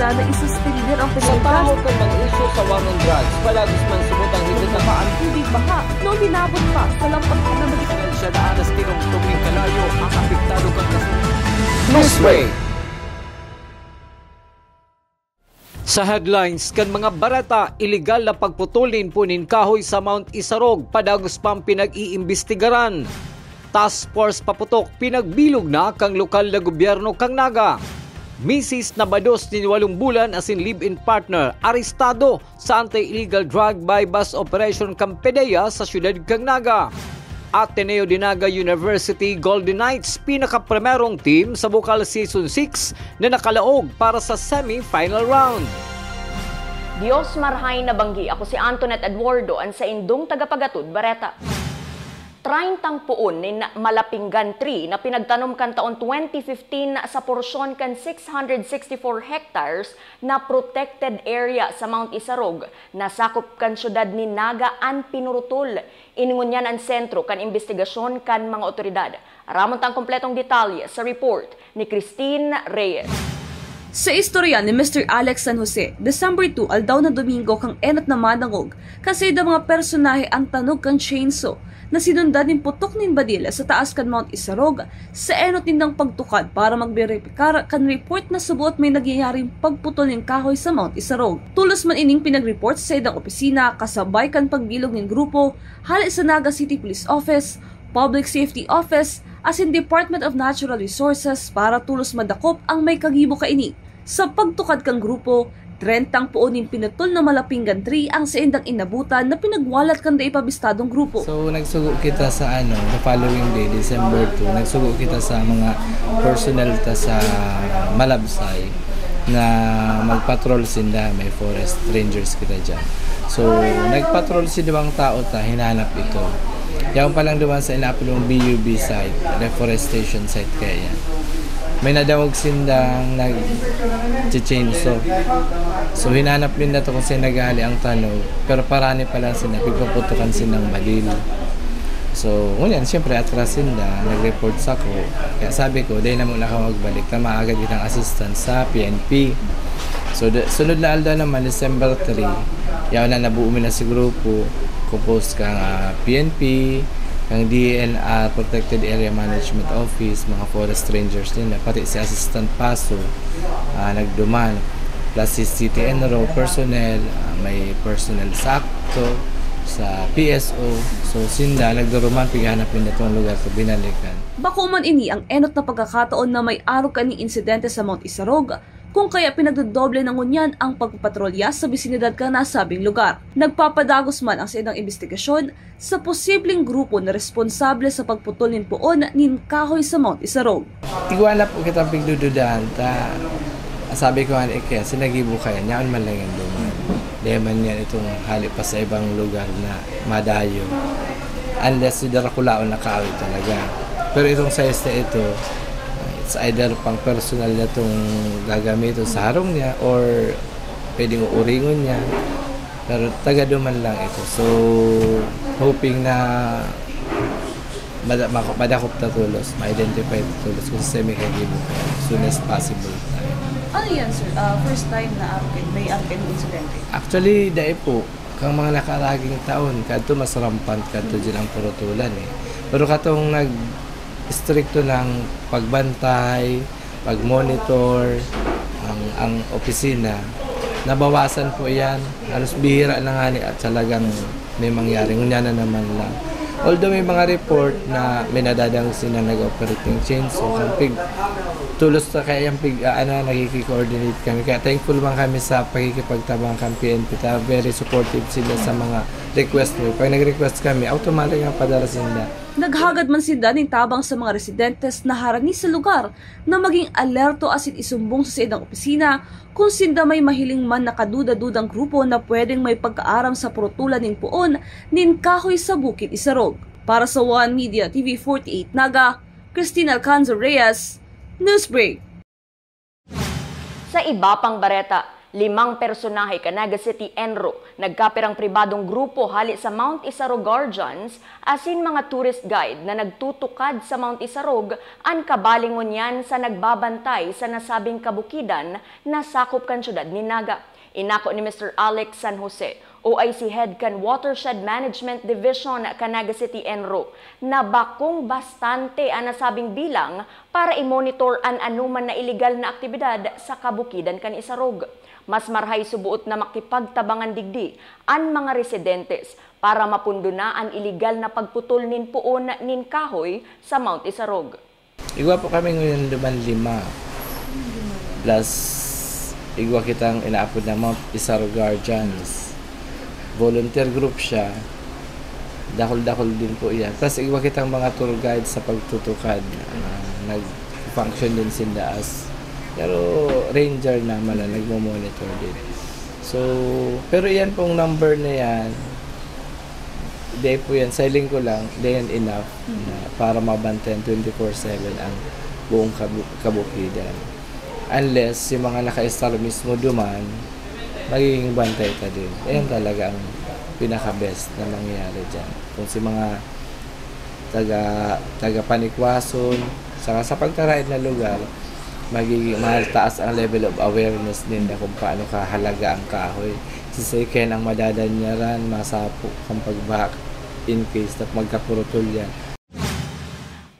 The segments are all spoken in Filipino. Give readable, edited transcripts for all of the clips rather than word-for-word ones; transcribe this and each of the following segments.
nila na isuspender ang Sa Pilipinas. taho ka mag-issue sa war on drugs, palagis man subutang higit na Ang tubig baha noong binabot pa sa lampas na magitan. siya na anas tinong kalayo ang apektado kang kasunod. Newsway! Sa headlines, kan mga barata, iligal na pagputulin punin kahoy sa Mount Isarog, padagos pang pinag-iimbestigaran. Task Force paputok, pinagbilog na kang lokal na gobyerno kang Naga. Mrs. na bados ni 8 bulan asin live-in partner, arestado sa anti-illegal drug by bus operation Campedeya sa syudad kang Naga. Ateneo de Naga University Golden Knights, pinaka-primerong team sa Bukal Season 6 na nakalaog para sa semi-final round. Dios marhay na banggi, ako si Antoinette Eduardo, ang sa indong tagapagatud Bareta. 30 puon ni Malapingan 3 na pinagtanom kan taon 2015 sa porsyon kan 664 hectares na protected area sa Mount Isarog, nasakop kan syudad ni Naga an Pinurutol. Iningon yan ang sentro kan investigasyon kan mga otoridad. Aramon tang kompletong detalye sa report ni Christine Reyes. Sa istorya ni Mr. Alex San Jose, December 2 aldaw na Domingo kang enat na manangog kasi da mga personahe ang tanog kang chainsaw na sinundan ng putok nin Badila sa taas kan Mount Isarog sa enot nindang pagtukad para magberipikar kan report na subot may nagyayaring pagputol ng kahoy sa Mount Isarog. Tulos man ining pinag-report sa idang opisina kasabay kan pagbilog ng grupo hali sa Naga City Police Office, Public Safety Office, as in Department of Natural Resources para tulos madakop ang may kagibo kaini. Sa pagtukad kang grupo, 30 puoning pinutol na Malapingan 3 ang sa indang inabutan na pinagwalat kan da ipabistadong grupo. So nagsugo kita sa the following day, December 2, nagsugo kita sa mga personnel ta sa Malabsay na magpatrol sinda, may forest rangers kita dyan. So nagpatrol si diwang tao ta, hinanap ito. Yan pa lang duman sa inapulong BUB site, reforestation site kaya yan. May nadawag sindang nag-chainsaw. So hinanap din na ito kung sinagali ang tanog, pero parani pa lang sila, pagpaputukan sinang badil. So ngunyan, siyempre atras sinda, nag-report sa ko. Kaya sabi ko, dahil na muna ka magbalik, tama agad itang assistance sa PNP. So sunod na alda naman, December 3, yaw na nabuo na si grupo, composed kang PNP, kang DNR, Protected Area Management Office, mga forest rangers din, pati si Assistant Paso, nagduman, plus si CTNRO personnel, may personnel sa ACTO, sa PSO, so sinda, nagduruman, pighanap din na itong lugar ito, binalikan. Bako man ini ang enot na pagkakataon na may araw kaning insidente sa Mount Isarog, kung kaya pinagdodoble ng ngunyan ang pagpapatrolya sa bisinidad ka nasabing lugar. Nagpapadagos man ang sinang investigasyon sa posibleng grupo na responsable sa pagputol ng puon nin kahoy sa Mount Isarog. Tigwala po kitang pigdududahan ta, sabi ko nga kaya sinagibo kaya niyaan man lang yung duman. Leman yan itong hali pa sa ibang lugar na madayo. Unless si Darakulaon na kahoy talaga. Pero itong size na ito, it's either pang personal na itong gagamitin sa harong niya or pwedeng uuringon niya. Pero taga-duman lang ito. So, hoping na madakop na tulos, ma-identify na tulos kung sa semi-kagibo as soon as possible. Ano yan, sir? First time na may incidente? Actually, dahil po, kang mga nakaraging taon, kadto mas rampant, kadto dyan ang purutulan eh. Pero katong stricto ng pagbantay, pag-monitor, ang opisina, nabawasan po yan. Halos bihira na nga at talagang may mangyari. Ngunya na naman lang. Although may mga report na may nadadang sila nag-operating chainsaw, tulos na kaya yung nagkiki-coordinate kami. Kaya thankful man kami sa pagkikipagtabang kang PNP. Very supportive sila sa mga request mo. Pag nag-request kami, automatic ang padala sila. Naghagad man sinda ng tabang sa mga residentes na harani sa lugar na maging alerto asin isumbong sa idang opisina kung sinda may mahiling man nakaduda-dudang grupo na pwedeng may pagkaaram sa purutulan ng puon nin kahoy sa Bukid Isarog. Para sa One Media TV 48 Naga, Christine Alcanzo Reyes, Newsbreak. Sa iba pang Bareta, 5 personahe Canaga City Enro nagkapirang pribadong grupo hali sa Mount Isarog Guardians asin mga tourist guide na nagtutukad sa Mount Isarog ang kabalingon yan sa nagbabantay sa nasabing kabukidan na sakop kan syudad ni Naga. Inako ni Mr. Alex San Jose, OIC Head kan Watershed Management Division Canaga City Enro, na bakong bastante ang nasabing bilang para i-monitor ang anuman na illegal na aktibidad sa kabukidan kan Isarog. Mas marhay subuot na makipagtabangan digdi ang mga residentes para mapundo na ang illegal na pagputol nin puon nin kahoy sa Mount Isarog. Igwa po kami ngayon 5 plus igwa kitang inaapod na Mount Isarog Guardians. Volunteer group siya. Dakol-dakol din po yan. Plus igwa kitang mga tour guide sa pagtutukad. Nag-function din sila as pero ranger naman na nagmo-monitor din. So, pero yan pong number na yan, day po yan, selling ko lang, day and enough na para mabantayan 24/7 ang buong kabukidan. Unless yung mga naka-install mismo duman, magiging bantay ka din. Ayan talaga ang pinaka-best na mangyayari dyan. Kung si mga taga-panikwason, saka sa pagtaraid na lugar, magiging taas ang level of awareness din na kung paano kahalaga ang kahoy. Sisikin ang madadanyaran, masapo ang pagback in case na magkapurutol yan.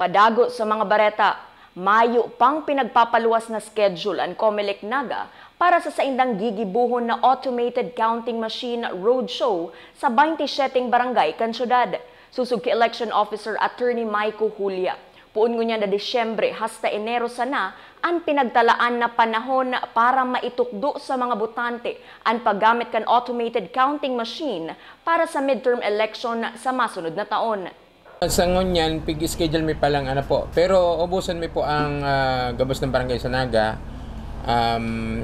Padago sa mga bareta, Mayo pang pinagpapaluwas na schedule ang Comelec Naga para sa saindang gigibuhon na automated counting machine roadshow sa 27 barangay kan syudad. Susug ki Election Officer Attorney Maiko Julia. Puon ngunya na Disyembre hasta Enero sana ang pinagtalaan na panahon para maitukdo sa mga botante ang paggamit kan automated counting machine para sa midterm election sa masunod na taon. Sa ngunyan, pig-schedule mi palang ano po. Pero ubusan mi po ang gabos ng barangay sa Naga.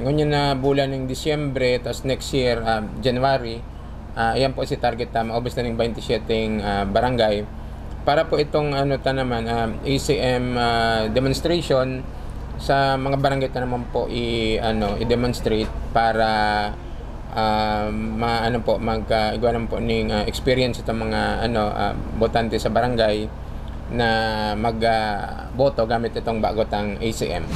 Ngunyan na bulan ng Disyembre, tapos next year, January, ayan po si target maubos na ng 27 barangay. Para po itong ACM demonstration sa mga barangay na naman po i-demonstrate para igwanan po ning experience itong mga botante sa barangay na magboto gamit itong bagotang ACM.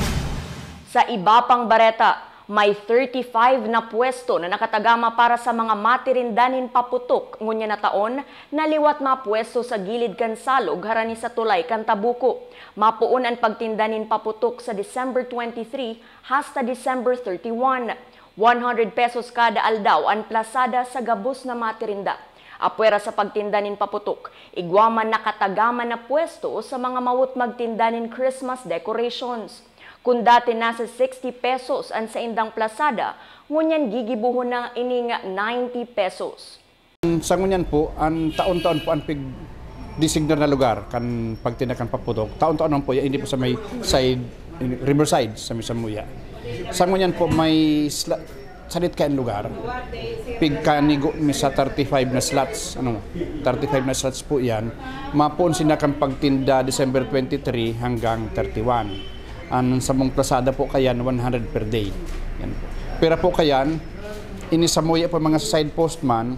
Sa iba pang bareta, may 35 na pwesto na nakatagama para sa mga matirindanin paputok ngunya na taon na liwat mapwesto sa gilid kan salog harani sa tulay kan Tabuko. Mapuon ang pagtindanin paputok sa December 23 hasta December 31. 100 pesos kada aldaw ang plasada sa gabos na matirinda. Apwera sa pagtindanin paputok, igwaman nakatagama na pwesto sa mga mawut magtindanin Christmas decorations. Kung dati nasa 60 pesos ang sa indang plasada, ngunyan gigibuhon na ining 90 pesos. Sa ngunyan po, ang taon-taon po ang designer na lugar kan pagtinakan paputok. Taon-taon naman po, hindi po sa may side, riverside sa Misamuya. Sa ngunyan po may salit kain lugar. Pigkanigo mi sa 35 na slots. 35 na slots po yan. Mapuon sila kan pagtinda December 23 hanggang 31. Sa mong plasada po kayan 100 per day. Yan po. Pero po kayan, inisamuya po mga side postman,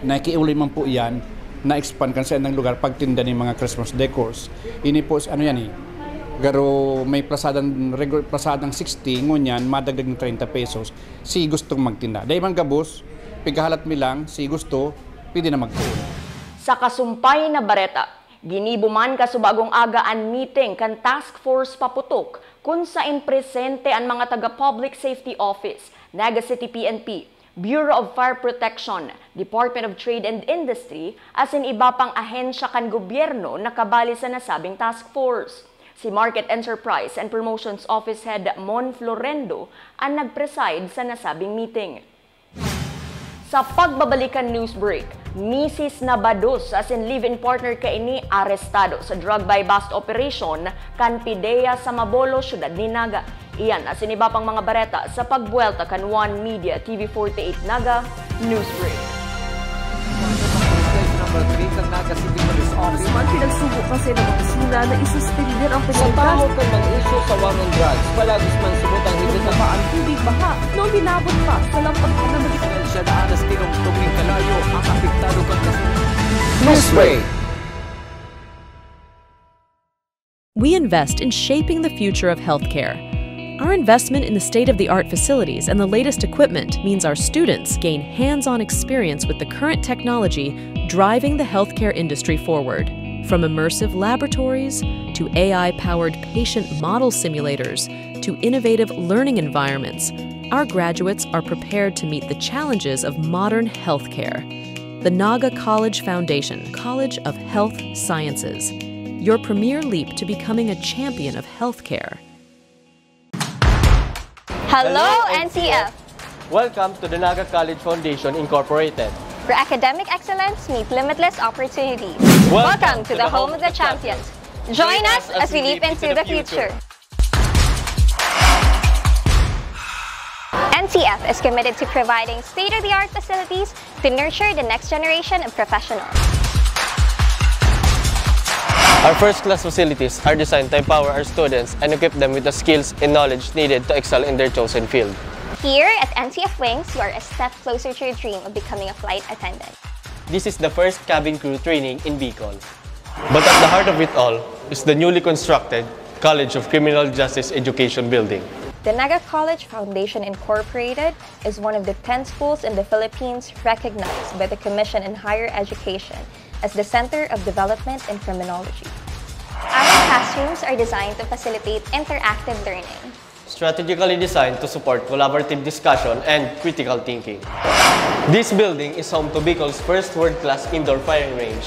nakiuli man po yan, na-expand kan sa ng lugar pagtinda ng mga Christmas decors. Ini po, garo may plasadang 60, ngunyan, madagdag ng 30 pesos, si gustong magtinda. Dahil man gabos, pigahalat mi lang, si gusto, pwede na magtuon. Sa kasumpay na bareta, ginibuman kasubagong aga ang meeting kan Task Force Paputok kung saan presente ang mga taga-Public Safety Office, Naga City PNP, Bureau of Fire Protection, Department of Trade and Industry, asin iba pang ahensya kan gobyerno na kabali sa nasabing task force. Si Market Enterprise and Promotions Office Head Mon Florendo ang nagpreside sa nasabing meeting. Sa pagbabalikan news break, Mrs. Nabados as in live-in partner kaini arestado sa drug buy-bust operation kan PIDEA sa Mabolo, syudad ni Naga. Iyan as in iba pang mga bareta sa pagbuelta kan One Media TV 48 Naga News Break. number 3 ng Naga City Police Office. Man pinagsubo kasi ng opisina na isuspender ang Sa penalidad. taho kan mga isyo sa wangon drugs, palagos man subot ang higit na Ang tubig baha noong hinabot pa sa lampas na dahil siya na anas tinong tuming kalayo ang apektado kang kasunod. Newsway! We invest in shaping the future of healthcare. Our investment in the state-of-the-art facilities and the latest equipment means our students gain hands-on experience with the current technology driving the healthcare industry forward. From immersive laboratories to AI-powered patient model simulators to innovative learning environments, our graduates are prepared to meet the challenges of modern healthcare. The Naga College Foundation, College of Health Sciences, your premier leap to becoming a champion of healthcare. Hello, NCF! Welcome to the Naga College Foundation Incorporated. Where academic excellence meet limitless opportunities. Welcome to the home of the champions. Join us as we leap into the future. NCF is committed to providing state-of-the-art facilities to nurture the next generation of professionals. Our first-class facilities are designed to empower our students and equip them with the skills and knowledge needed to excel in their chosen field. Here at NCF Wings, you are a step closer to your dream of becoming a flight attendant. This is the first cabin crew training in Bicol. But at the heart of it all is the newly constructed College of Criminal Justice Education building. The Naga College Foundation Incorporated is one of the 10 schools in the Philippines recognized by the Commission in Higher Education as the Center of Development in Criminology. Our classrooms are designed to facilitate interactive learning. Strategically designed to support collaborative discussion and critical thinking. This building is home to Bicol's first world-class indoor firing range,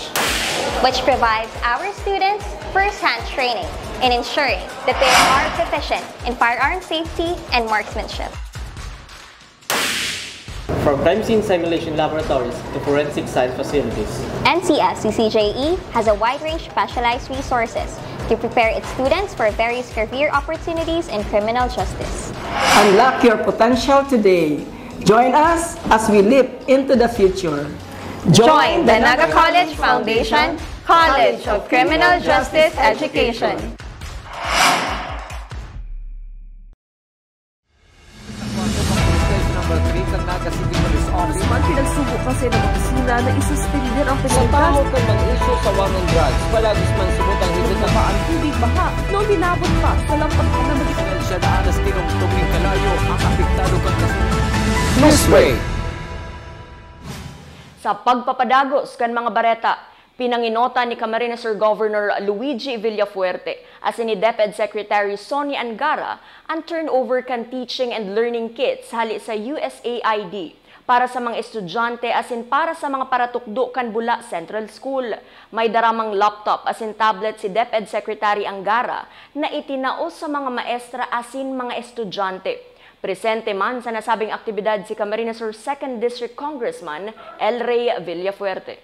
which provides our students first-hand training in ensuring that they are proficient in firearm safety and marksmanship. From crime scene simulation laboratories to forensic science facilities, NCF CCJE has a wide range of specialized resources to prepare its students for various career opportunities in criminal justice. Unlock your potential today. Join us as we leap into the future. Join the Naga College Foundation, College of Criminal Justice Education. Number 3 ng Naga City Police Office. Man pinagsubo kasi ng opisina na isuspender ang Sa penalidad. taho kan mga isyo sa wangon drugs, palagos man subot ang higit na Ang tubig baha noong hinabot pa sa lampas na dahil siya na anas tinong tuming kalayo ang apektado kang kasunod. Newsway! Sa pagpapadagos kan mga bareta, pinanginota ni Camarines Sur Governor Luigi Villafuerte as ni DepEd Secretary Sonia Angara ang turnover kan teaching and learning kits hali sa USAID para sa mga estudyante asin para sa mga paratukdo kan Bula Central School. May daramang laptop asin tablet si DepEd Secretary Angara na itinaos sa mga maestra asin mga estudyante. Presente man sa nasabing aktibidad si Camarines Sur 2nd District Congressman El Rey Villafuerte.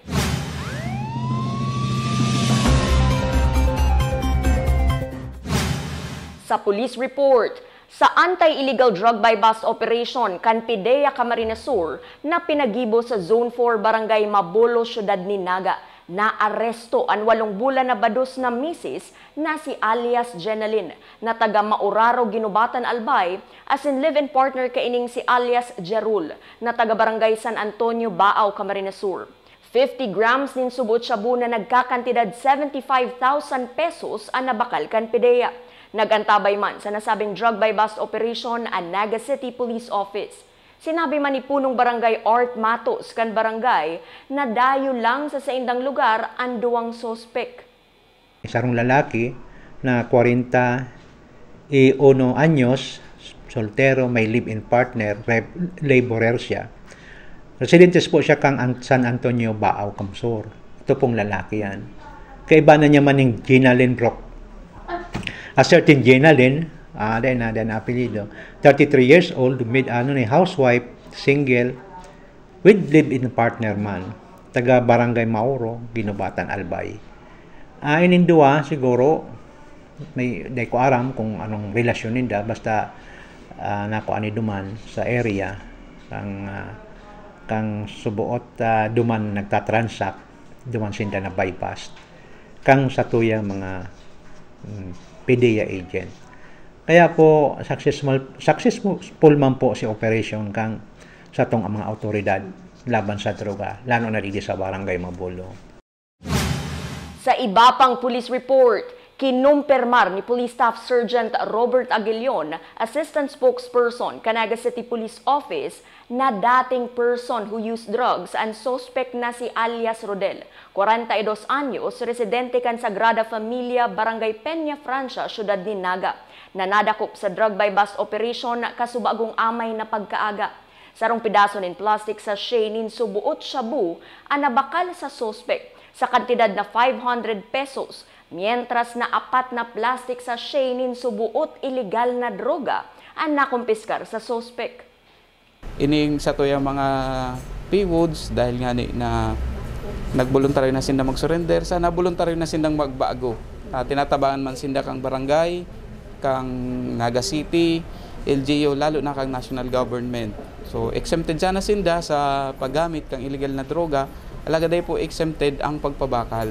Sa police report, sa anti-illegal drug by bust operation kan PIDEA Camarines Sur na pinagibo sa Zone 4 Barangay Mabolo, Syudad ni Naga, na aresto ang 8 bulan na bados na misis na si alias Jenalyn na taga Mauraro, Ginubatan, Albay as in live-in partner kaining si alias Jerul na taga Barangay San Antonio, Baaw, Camarines Sur. 50 grams din subot shabu na nagkakantidad 75,000 pesos ang nabakal kan PIDEA. Nagantabay man sa nasabing drug by bust operation ang Naga City Police Office. Sinabi man ni Punong Barangay Art Matos kan barangay na dayo lang sa saindang lugar ang 2 sospek. Isang lalaki na 41 anyos, soltero, may live-in partner, laborer siya. Residentes po siya kang San Antonio, Baaw, Kamsur. Ito pong lalaki yan. Kaiba na niya man yung Jenalyn Brock. A certain Jenalyn, then apelido, 33 years old, housewife, single, with live-in partner man, taga Barangay Mauro, Ginubatan, Albay. Inindua siguro, may ko aram kung anong relasyon ninda, basta nako ani duman sa area, kang subuot duman nagtatransact, duman sinda na bypass kang sa tuyang mga PDEA agent. Kaya po successful man po si operation kang sa tong mga autoridad laban sa droga, lalo na dito sa Barangay Mabolo. Sa iba pang police report, kinumpirmar ni Police Staff Sergeant Robert Aguilion, Assistant Spokesperson, Canaga City Police Office, na dating person who used drugs and suspect na si alias Rodel, 42 anyos, residente kan Sagrada Familia, Barangay Peña Francia, Syudad ni Naga, na nadakop sa drug by bust operation kasubagong amay na pagkaaga. Sarong pidaso nin plastic sa nin subuot shabu ang nabakal sa suspect sa kantidad na 500 pesos, mientras na 4 na plastic sa nin subuot illegal na droga ang nakumpiskar sa suspect. Ining sa to yung mga P-Woods dahil nga na nagboluntaryo na sinda mag-surrender, sana boluntaryo na sindang magbago. Tinatabangan man sinda kang barangay, kang Naga City, LGU, lalo na kang national government. So exempted sana sinda sa paggamit kang illegal na droga, alagaday po exempted ang pagpabakal.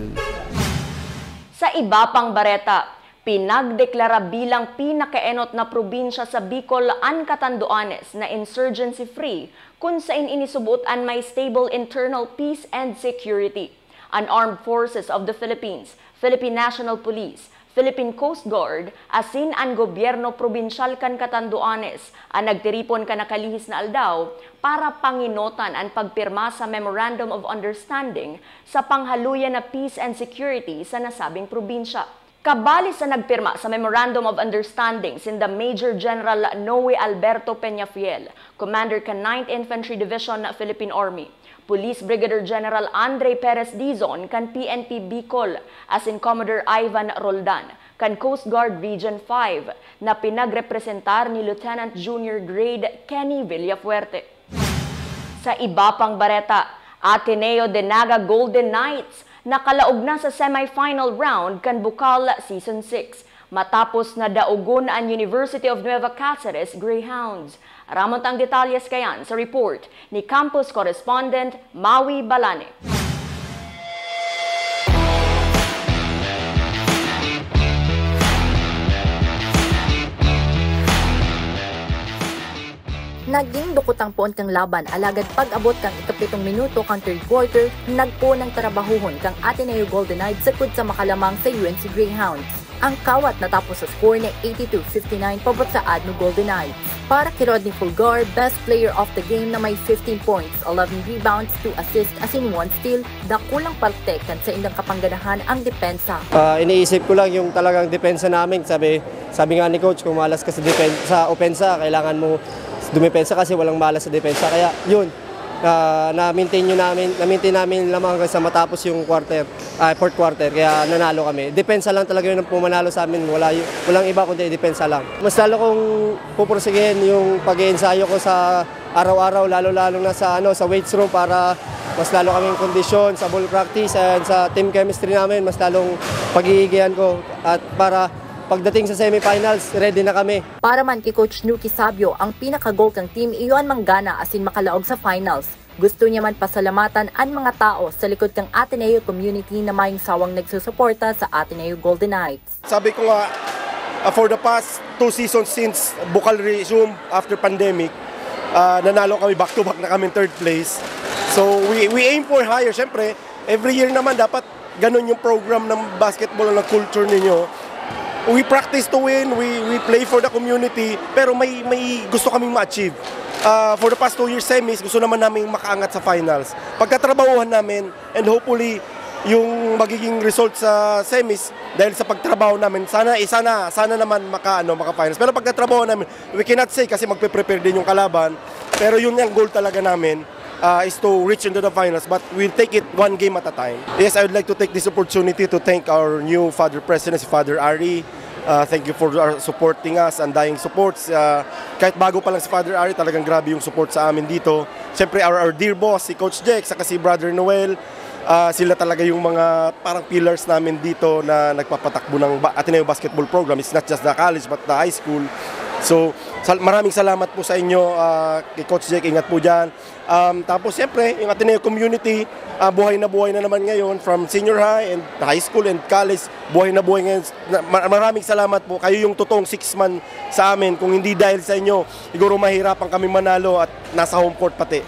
Sa iba pang bareta, pinagdeklara bilang pinakaenot na probinsya sa Bicol ang Catanduanes na insurgency-free kung saan inisubutan may stable internal peace and security. An Armed Forces of the Philippines, Philippine National Police, Philippine Coast Guard, asin ang gobyerno probinsyal kan Catanduanes ang nagtiripon ka nakalihis na aldaw para panginotan ang pagpirma sa Memorandum of Understanding sa panghaluyan na peace and security sa nasabing probinsya. Kabali sa nagpirma sa Memorandum of Understanding sinda Major General Noe Alberto Peñafiel, Commander kan 9th Infantry Division Philippine Army, Police Brigadier General Andre Perez Dizon kan PNP Bicol, as in Commodore Ivan Roldan kan Coast Guard Region 5 na pinagrepresentar ni Lieutenant Junior Grade Kenny Villafuerte. Sa iba pang bareta, Ateneo de Naga Golden Knights nakalaog na sa semifinal round kan Bukal Season 6 matapos na daugon ang University of Nueva Cáceres Greyhounds. Ramon ang detalyes kayan sa report ni Campus Correspondent Maui Balane. Naging dukotang poon kang laban alagad pag-abot kang 7 minuto kang third quarter, nagpo ng trabahuhon kang Ateneo Golden Knights sakod sa makalamang sa UNC Greyhounds. Ang kawat natapos sa score na 82-59 pabot sa Adno Golden Knights. Para kay Rodney Fulgar, best player of the game na may 15 points, 11 rebounds, 2 assists as in 1 steal, dakulang partekan sa indang kapangganahan ang depensa. Iniisip ko lang yung talagang depensa namin. Sabi nga ni coach, kung malas ka sa opensa, kailangan mo dumepensa kasi walang malas sa depensa. Kaya yun, na-maintain namin lamang hanggang sa matapos yung fourth quarter, kaya nanalo kami. Depensa lang talaga yun ang pumanalo sa amin, walang iba kundi depensa lang. Mas lalo kong pupursigihin yung pag-iensayo ko sa araw-araw, lalo-lalo na sa weights room para mas lalo kaming kondisyon sa ball practice and sa team chemistry namin, mas lalong pag-iigihan ko at para pagdating sa semifinals, ready na kami. Para man kay Coach Nuki Sabio, ang pinaka-goal kang team iyon manggana asin makalaog sa finals. Gusto niya man pasalamatan ang mga tao sa likod kang Ateneo community na mayong sawang nagsusuporta sa Ateneo Golden Knights. Sabi ko nga, for the past 2 seasons since Bukal resume after pandemic, nanalo kami back-to-back na kami third place. So we aim for higher. Siyempre, every year naman dapat ganun yung program ng basketball ng culture ninyo. We practice to win, we play for the community, pero may gusto kaming ma-achieve. For the past 2 years semis, gusto naman namin makaangat sa finals. Pagkatrabahuhan namin, and hopefully, yung magiging result sa semis, dahil sa pagtrabaho namin, sana naman maka-finals. Pero pagkatrabaho namin, we cannot say kasi magpe-prepare din yung kalaban, pero yun yung goal talaga namin. Is to reach into the finals, but we'll take it one game at a time. Yes, I would like to take this opportunity to thank our new Father President, Father Ari. Thank you for supporting us, undying supports. Kahit bago pa lang si Father Ari, talagang grabe yung support sa amin dito. Siyempre, our dear boss, si Coach Jake, saka si Brother Noel, sila talaga yung mga parang pillars namin dito na nagpapatakbo ng Ateneo Basketball Program. It's not just the college, but the high school. So, maraming salamat po sa inyo, kay Coach Jake, ingat po dyan. Tapos siyempre, yung Ateneo community, buhay na naman ngayon from senior high and high school and college, buhay na buhay ngayon. Maraming salamat po. Kayo yung totoong 6-man sa amin. Kung hindi dahil sa inyo, siguro mahirapan kami manalo at nasa home court pati.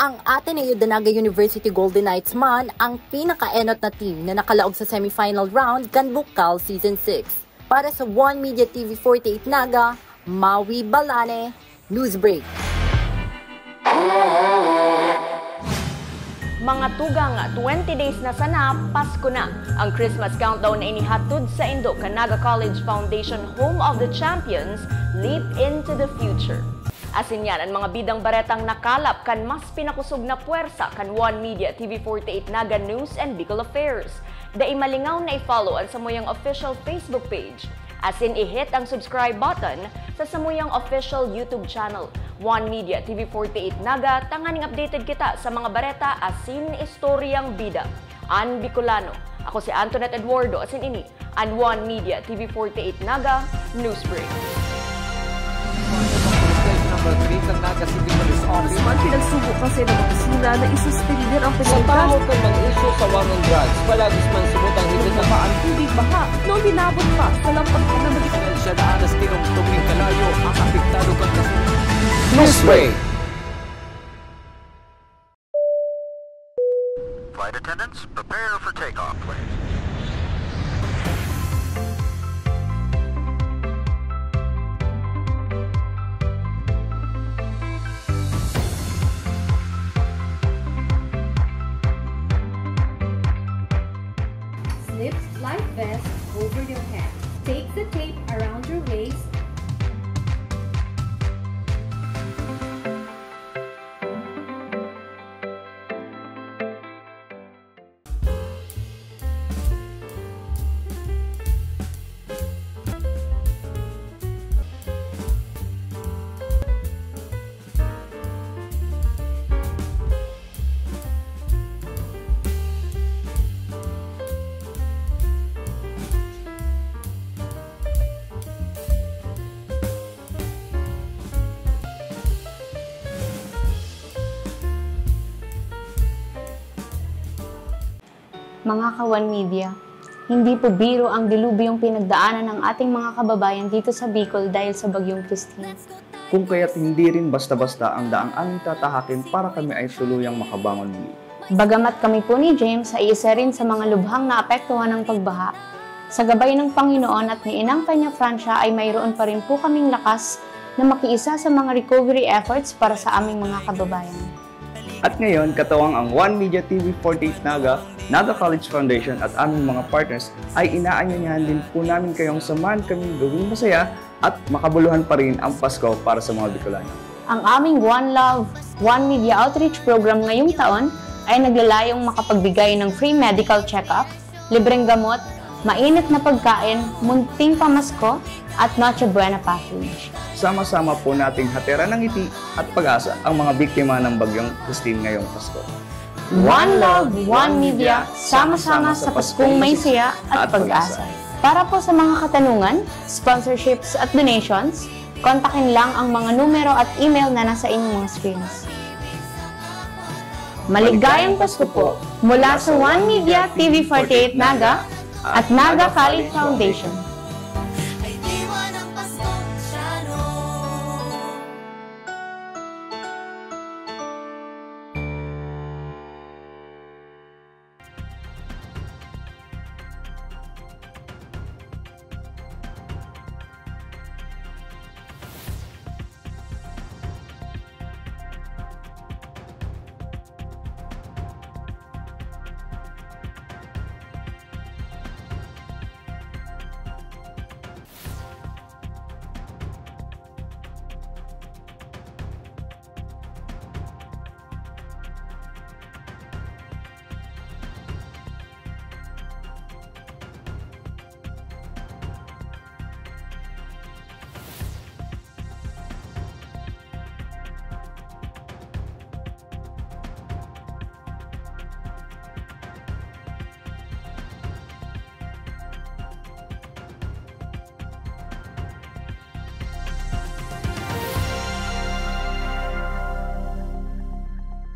Ang Ateneo Danaga University Golden Knights man ang pinaka-enot na team na nakalaog sa semifinal round kan Bukal Season 6. Para sa One Media TV 48 Naga, Maui Balane, Newsbreak. Mga tugang 20 days na sana, Pasko na. Ang Christmas countdown na inihatod sa Indo Naga College Foundation Home of the Champions, Leap into the Future. Asin yan ang mga bidang baretang nakalap kan mas pinakusog na puwersa kan One Media TV 48 Naga News and Bicol Affairs. Dai malingaw na i-follow ang Samuyang official Facebook page. Asin i-hit ang subscribe button sa Samuyang official YouTube channel, One Media TV 48 Naga, tanganing updated kita sa mga bareta asin istoryang bida. An Bicolano, ako si Antoinette Eduardo, asin ini, an One Media TV 48 Naga, Newsbreak. Number 3 ng Naga City Police Office. Man pinagsubo kasi ng opisina na isuspender ang Sa penalidad. tao ka mang isyo sa warrant drugs, palagis man subot ang hindi na Ang tubig baha noong hinabot pa sa lampag na magiging siya na anas tinong tuming kalayo ang apektado kang kasunod. Newsbreak! Flight attendants, prepare for takeoff, please. Slip life vest over your head. Take the tape around your waist. Mga ka-One Media, hindi po biro ang dilubyong pinagdaanan ng ating mga kababayan dito sa Bicol dahil sa Bagyong Christine. Kung kaya't hindi rin basta-basta ang daang aming tatahakin para kami ay tuluyang makabangon muli. Bagamat kami po ni James ay isa rin sa mga lubhang naapektuhan ng pagbaha, sa gabay ng Panginoon at ni Inang Peña Francia ay mayroon pa rin po kaming lakas na makiisa sa mga recovery efforts para sa aming mga kababayan. At ngayon, katawang ang One Media TV 48 Naga, Naga College Foundation at aming mga partners ay inaanyayahan din po namin kayong samahan kaming gawing masaya at makabuluhan pa rin ang Pasko para sa mga Bicolano. Ang aming One Love, One Media Outreach Program ngayong taon ay naglalayong makapagbigay ng free medical check-up, libreng gamot, mainit na pagkain, munting pamasko at Noche Buena package. Sama-sama po nating hatera ng ngiti at pag-asa ang mga biktima ng Bagyong Christine ngayong Pasko. One Love, One Media, sama-sama sa Paskong may saya at pag-asa. Para po sa mga katanungan, sponsorships at donations, kontakin lang ang mga numero at email na nasa inyong mga screens. Maligayang Pasko po mula sa One Media TV 48 Naga at Naga College Foundation.